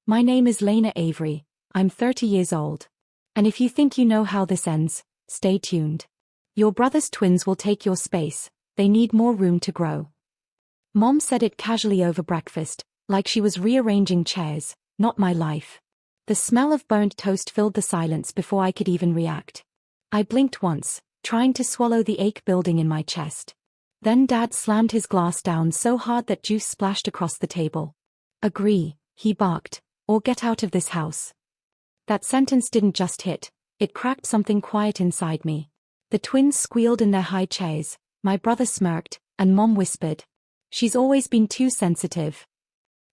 My name is Lena Avery, I'm 30 years old. And if you think you know how this ends, stay tuned. Your brother's twins will take your space, they need more room to grow. Mom said it casually over breakfast, like she was rearranging chairs, not my life. The smell of burnt toast filled the silence before I could even react. I blinked once, trying to swallow the ache building in my chest. Then Dad slammed his glass down so hard that juice splashed across the table. Agree, he barked, or get out of this house. That sentence didn't just hit, it cracked something quiet inside me. The twins squealed in their high chairs, my brother smirked, and Mom whispered, "She's always been too sensitive."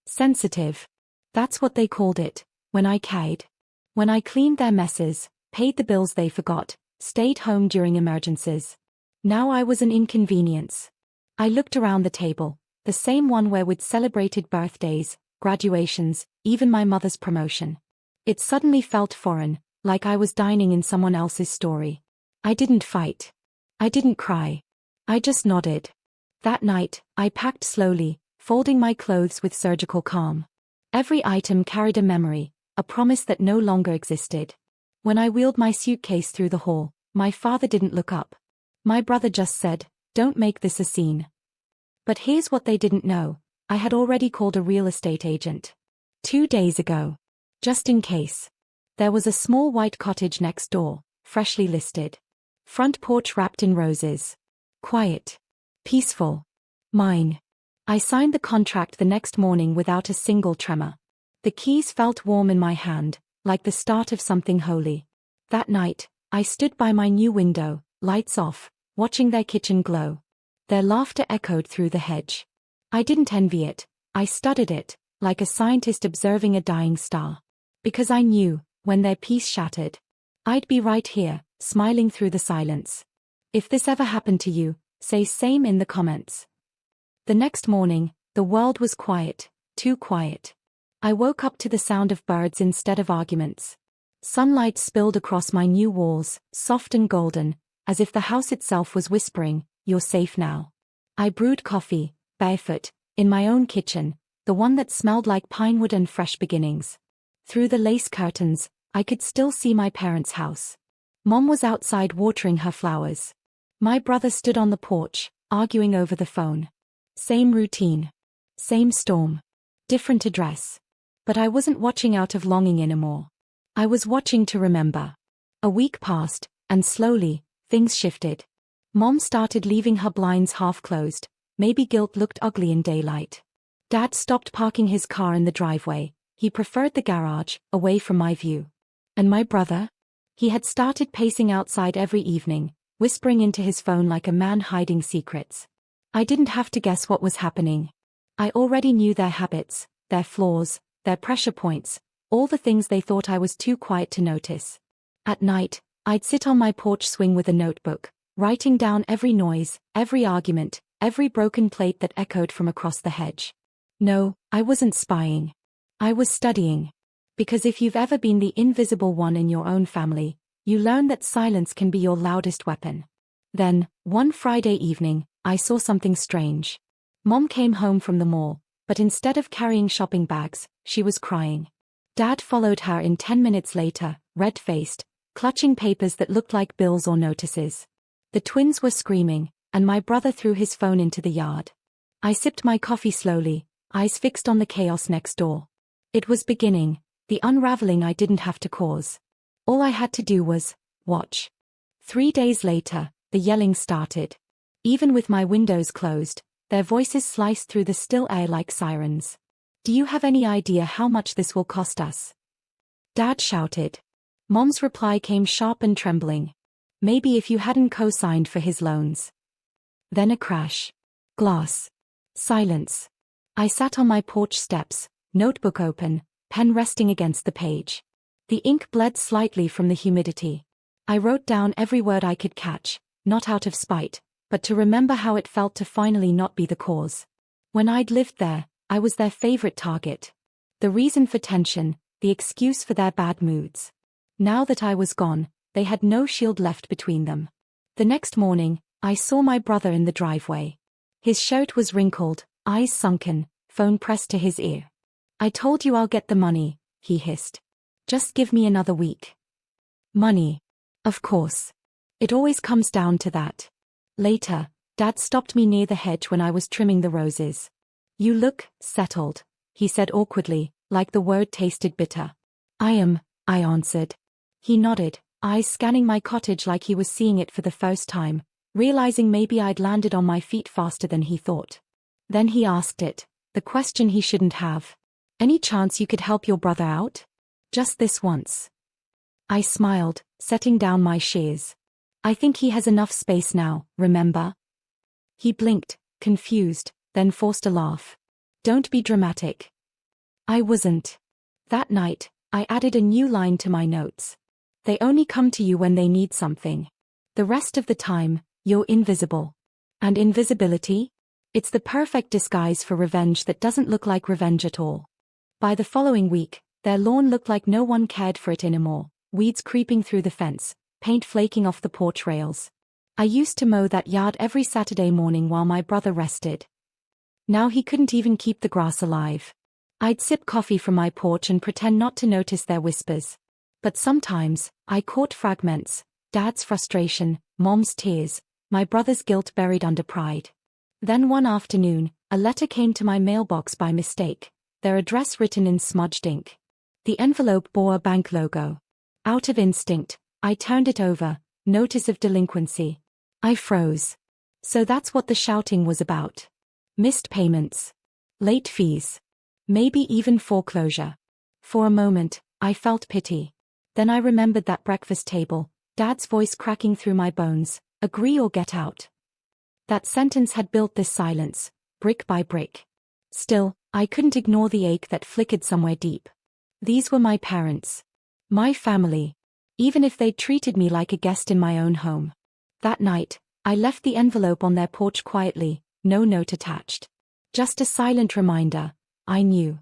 Sensitive. That's what they called it, when I cared. When I cleaned their messes, paid the bills they forgot, stayed home during emergencies. Now I was an inconvenience. I looked around the table, the same one where we'd celebrated birthdays, graduations, even my mother's promotion. It suddenly felt foreign, like I was dining in someone else's story. I didn't fight. I didn't cry. I just nodded. That night, I packed slowly, folding my clothes with surgical calm. Every item carried a memory, a promise that no longer existed. When I wheeled my suitcase through the hall, my father didn't look up. My brother just said, "Don't make this a scene." But here's what they didn't know. I had already called a real estate agent. 2 days ago. Just in case. There was a small white cottage next door, freshly listed. Front porch wrapped in roses. Quiet. Peaceful. Mine. I signed the contract the next morning without a single tremor. The keys felt warm in my hand, like the start of something holy. That night, I stood by my new window, lights off, watching their kitchen glow. Their laughter echoed through the hedge. I didn't envy it, I studied it, like a scientist observing a dying star. Because I knew, when their peace shattered, I'd be right here, smiling through the silence. If this ever happened to you, say same in the comments. The next morning, the world was quiet, too quiet. I woke up to the sound of birds instead of arguments. Sunlight spilled across my new walls, soft and golden, as if the house itself was whispering, "You're safe now." I brewed coffee, barefoot, in my own kitchen, the one that smelled like pine wood and fresh beginnings. Through the lace curtains, I could still see my parents' house. Mom was outside watering her flowers. My brother stood on the porch, arguing over the phone. Same routine. Same storm. Different address. But I wasn't watching out of longing anymore. I was watching to remember. A week passed, and slowly, things shifted. Mom started leaving her blinds half closed. Maybe guilt looked ugly in daylight. Dad stopped parking his car in the driveway. He preferred the garage, away from my view. And my brother? He had started pacing outside every evening, whispering into his phone like a man hiding secrets. I didn't have to guess what was happening. I already knew their habits, their flaws, their pressure points, all the things they thought I was too quiet to notice. At night, I'd sit on my porch swing with a notebook, writing down every noise, every argument, every broken plate that echoed from across the hedge. No, I wasn't spying. I was studying. Because if you've ever been the invisible one in your own family, you learn that silence can be your loudest weapon. Then, one Friday evening, I saw something strange. Mom came home from the mall, but instead of carrying shopping bags, she was crying. Dad followed her in 10 minutes later, red-faced, clutching papers that looked like bills or notices. The twins were screaming, and my brother threw his phone into the yard. I sipped my coffee slowly, eyes fixed on the chaos next door. It was beginning, the unraveling I didn't have to cause. All I had to do was watch. 3 days later, the yelling started. Even with my windows closed, their voices sliced through the still air like sirens. "Do you have any idea how much this will cost us?" Dad shouted. Mom's reply came sharp and trembling. "Maybe if you hadn't co-signed for his loans." Then a crash. Glass. Silence. I sat on my porch steps, notebook open, pen resting against the page. The ink bled slightly from the humidity. I wrote down every word I could catch, not out of spite, but to remember how it felt to finally not be the cause. When I'd lived there, I was their favorite target. The reason for tension, the excuse for their bad moods. Now that I was gone, they had no shield left between them. The next morning, I saw my brother in the driveway. His shirt was wrinkled, eyes sunken, phone pressed to his ear. "I told you I'll get the money," he hissed. Just give me another week. Money. Of course. It always comes down to that. Later, Dad stopped me near the hedge when I was trimming the roses. You look settled, he said awkwardly, like the word tasted bitter. I am, I answered. He nodded, eyes scanning my cottage like he was seeing it for the first time, realizing maybe I'd landed on my feet faster than he thought. Then he asked it, the question he shouldn't have. Any chance you could help your brother out? Just this once. I smiled, setting down my shears. I think he has enough space now, remember? He blinked, confused, then forced a laugh. Don't be dramatic. I wasn't. That night, I added a new line to my notes. They only come to you when they need something. The rest of the time, you're invisible. And invisibility? It's the perfect disguise for revenge that doesn't look like revenge at all. By the following week, their lawn looked like no one cared for it anymore, weeds creeping through the fence, paint flaking off the porch rails. I used to mow that yard every Saturday morning while my brother rested. Now he couldn't even keep the grass alive. I'd sip coffee from my porch and pretend not to notice their whispers. But sometimes, I caught fragments, Dad's frustration, Mom's tears, my brother's guilt buried under pride. Then one afternoon, a letter came to my mailbox by mistake, their address written in smudged ink. The envelope bore a bank logo. Out of instinct, I turned it over, notice of delinquency. I froze. So that's what the shouting was about. Missed payments. Late fees. Maybe even foreclosure. For a moment, I felt pity. Then I remembered that breakfast table, Dad's voice cracking through my bones, agree or get out. That sentence had built this silence, brick by brick. Still, I couldn't ignore the ache that flickered somewhere deep. These were my parents. My family. Even if they'd treated me like a guest in my own home. That night, I left the envelope on their porch quietly, no note attached. Just a silent reminder, I knew.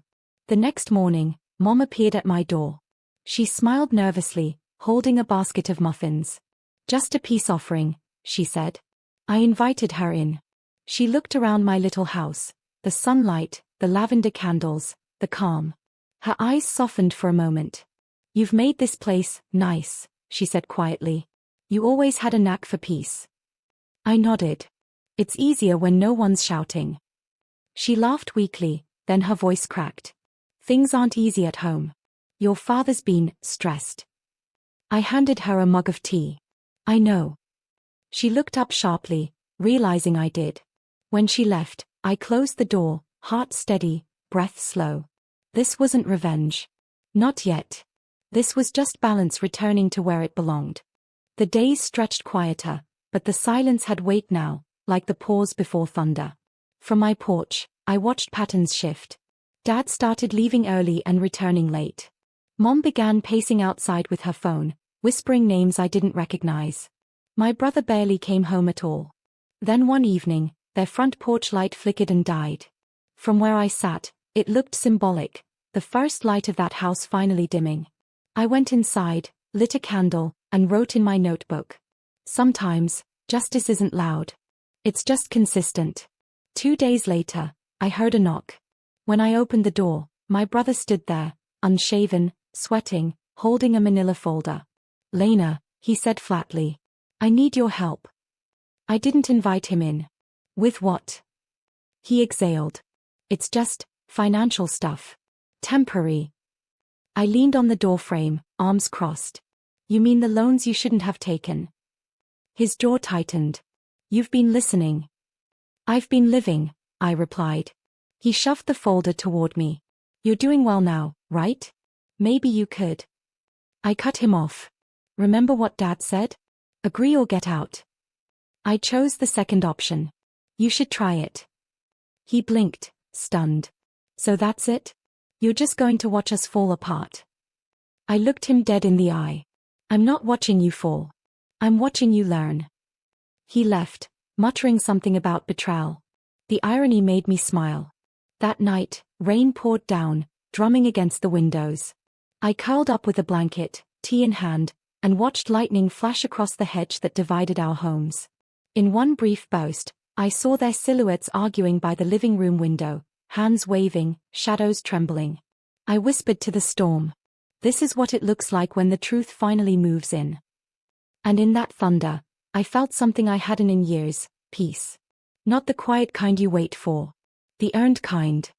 The next morning, Mom appeared at my door. She smiled nervously, holding a basket of muffins. Just a peace offering, she said. I invited her in. She looked around my little house, the sunlight, the lavender candles, the calm. Her eyes softened for a moment. You've made this place nice, she said quietly. You always had a knack for peace. I nodded. It's easier when no one's shouting. She laughed weakly, then her voice cracked. Things aren't easy at home. Your father's been stressed. I handed her a mug of tea. I know. She looked up sharply, realizing I did. When she left, I closed the door, heart steady, breath slow. This wasn't revenge. Not yet. This was just balance returning to where it belonged. The days stretched quieter, but the silence had weight now, like the pause before thunder. From my porch, I watched patterns shift. Dad started leaving early and returning late. Mom began pacing outside with her phone, whispering names I didn't recognize. My brother barely came home at all. Then one evening, their front porch light flickered and died. From where I sat, it looked symbolic, the first light of that house finally dimming. I went inside, lit a candle, and wrote in my notebook. Sometimes, justice isn't loud. It's just consistent. 2 days later, I heard a knock. When I opened the door, my brother stood there, unshaven, sweating, holding a manila folder. Lena, he said flatly. I need your help. I didn't invite him in. With what? He exhaled. It's just financial stuff. Temporary. I leaned on the doorframe, arms crossed. You mean the loans you shouldn't have taken? His jaw tightened. You've been listening. I've been living, I replied. He shoved the folder toward me. You're doing well now, right? Maybe you could. I cut him off. Remember what Dad said? Agree or get out. I chose the second option. You should try it. He blinked, stunned. So that's it? You're just going to watch us fall apart. I looked him dead in the eye. I'm not watching you fall. I'm watching you learn. He left, muttering something about betrayal. The irony made me smile. That night, rain poured down, drumming against the windows. I curled up with a blanket, tea in hand, and watched lightning flash across the hedge that divided our homes. In one brief burst, I saw their silhouettes arguing by the living room window, hands waving, shadows trembling. I whispered to the storm, This is what it looks like when the truth finally moves in. And in that thunder, I felt something I hadn't in years: peace. Not the quiet kind you wait for. The earned kind.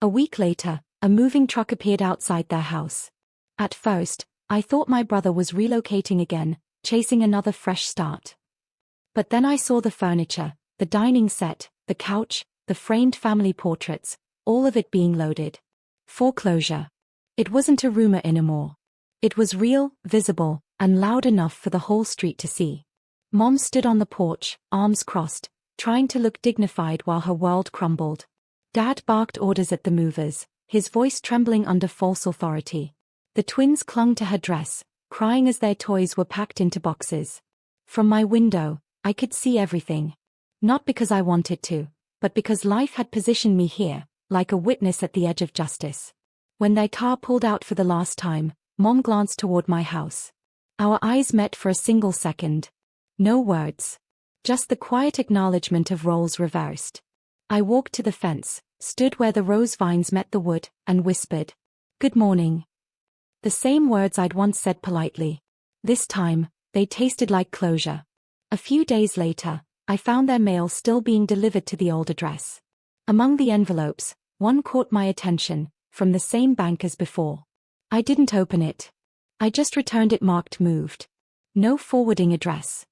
A week later, a moving truck appeared outside their house. At first, I thought my brother was relocating again, chasing another fresh start. But then I saw the furniture, the dining set, the couch, the framed family portraits, all of it being loaded. Foreclosure. It wasn't a rumor anymore. It was real, visible, and loud enough for the whole street to see. Mom stood on the porch, arms crossed, trying to look dignified while her world crumbled. Dad barked orders at the movers, his voice trembling under false authority. The twins clung to her dress, crying as their toys were packed into boxes. From my window, I could see everything. Not because I wanted to, but because life had positioned me here, like a witness at the edge of justice. When their car pulled out for the last time, Mom glanced toward my house. Our eyes met for a single second. No words. Just the quiet acknowledgement of roles reversed. I walked to the fence, stood where the rose vines met the wood, and whispered, "Good morning." The same words I'd once said politely. This time, they tasted like closure. A few days later, I found their mail still being delivered to the old address. Among the envelopes, one caught my attention, from the same bank as before. I didn't open it. I just returned it marked moved. No forwarding address.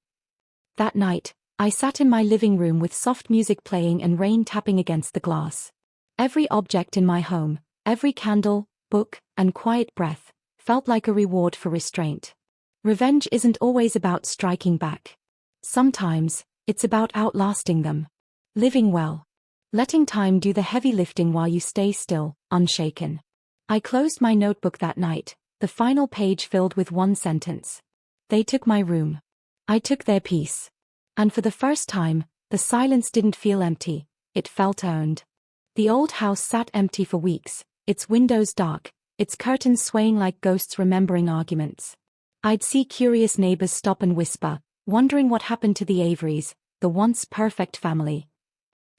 That night, I sat in my living room with soft music playing and rain tapping against the glass. Every object in my home, every candle, book, and quiet breath, felt like a reward for restraint. Revenge isn't always about striking back. Sometimes, it's about outlasting them. Living well. Letting time do the heavy lifting while you stay still, unshaken. I closed my notebook that night, the final page filled with one sentence. They took my room. I took their peace. And for the first time, the silence didn't feel empty, it felt earned. The old house sat empty for weeks, its windows dark, its curtains swaying like ghosts remembering arguments. I'd see curious neighbors stop and whisper, wondering what happened to the Averys, the once perfect family.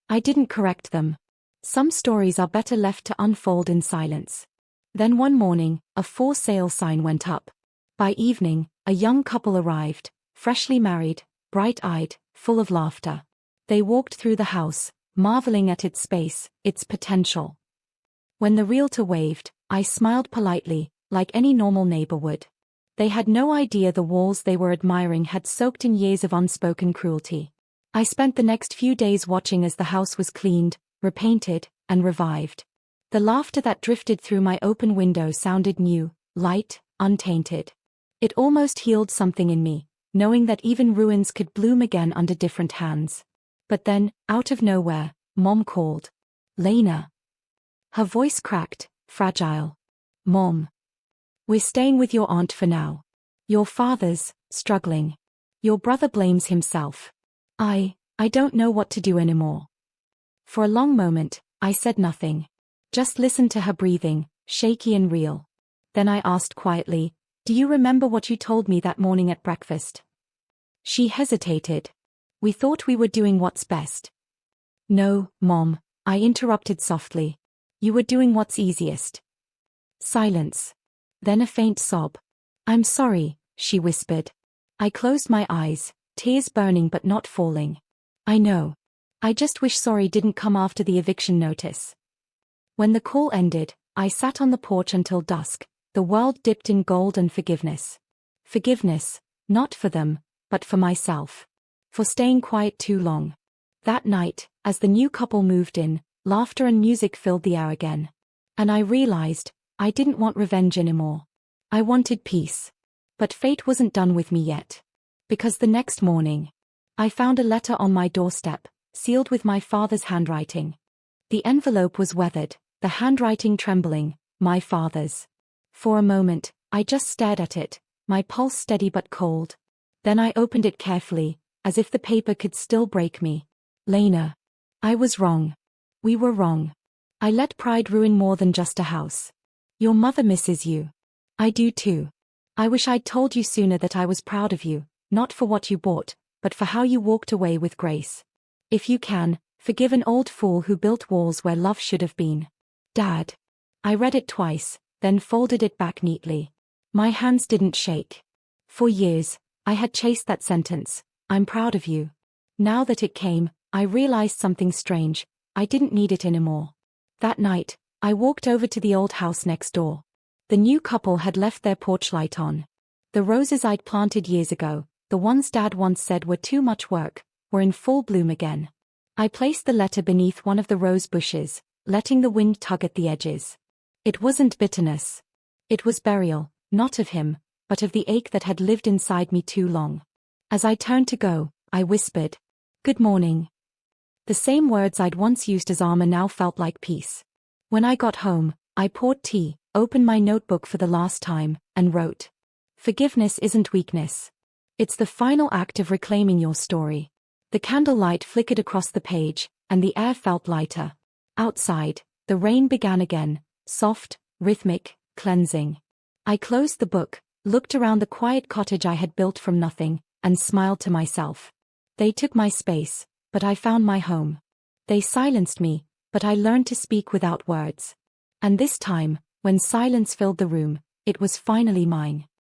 I didn't correct them. Some stories are better left to unfold in silence. Then one morning, a for sale sign went up. By evening, a young couple arrived, freshly married, bright-eyed, full of laughter. They walked through the house, marveling at its space, its potential. When the realtor waved, I smiled politely, like any normal neighbor would. They had no idea the walls they were admiring had soaked in years of unspoken cruelty. I spent the next few days watching as the house was cleaned, repainted, and revived. The laughter that drifted through my open window sounded new, light, untainted. It almost healed something in me, knowing that even ruins could bloom again under different hands. But then, out of nowhere, Mom called. "Lena." Her voice cracked, fragile. "Mom. We're staying with your aunt for now. Your father's struggling. Your brother blames himself. I don't know what to do anymore." For a long moment, I said nothing. Just listened to her breathing, shaky and real. Then I asked quietly, "Do you remember what you told me that morning at breakfast?" She hesitated. "We thought we were doing what's best." "No, Mom," I interrupted softly. "You were doing what's easiest." Silence. Then a faint sob. "I'm sorry," she whispered. I closed my eyes, tears burning but not falling. "I know. I just wish sorry didn't come after the eviction notice." When the call ended, I sat on the porch until dusk, the world dipped in gold and forgiveness. Forgiveness, not for them, but for myself. For staying quiet too long. That night, as the new couple moved in, laughter and music filled the air again. And I realized, I didn't want revenge anymore. I wanted peace. But fate wasn't done with me yet. Because the next morning, I found a letter on my doorstep, sealed with my father's handwriting. The envelope was weathered, the handwriting trembling, my father's. For a moment, I just stared at it, my pulse steady but cold. Then I opened it carefully, as if the paper could still break me. "Lena. I was wrong. We were wrong. I let pride ruin more than just a house. Your mother misses you. I do too. I wish I'd told you sooner that I was proud of you, not for what you bought, but for how you walked away with grace. If you can, forgive an old fool who built walls where love should have been. Dad." I read it twice, then folded it back neatly. My hands didn't shake. For years, I had chased that sentence, "I'm proud of you." Now that it came, I realized something strange. I didn't need it anymore. That night, I walked over to the old house next door. The new couple had left their porch light on. The roses I'd planted years ago, the ones Dad once said were too much work, were in full bloom again. I placed the letter beneath one of the rose bushes, letting the wind tug at the edges. It wasn't bitterness. It was burial, not of him, but of the ache that had lived inside me too long. As I turned to go, I whispered, "Good morning." The same words I'd once used as armor now felt like peace. When I got home, I poured tea, opened my notebook for the last time, and wrote, "Forgiveness isn't weakness. It's the final act of reclaiming your story." The candlelight flickered across the page, and the air felt lighter. Outside, the rain began again, soft, rhythmic, cleansing. I closed the book, looked around the quiet cottage I had built from nothing, and smiled to myself. They took my space, but I found my home. They silenced me, but I learned to speak without words. And this time, when silence filled the room, it was finally mine.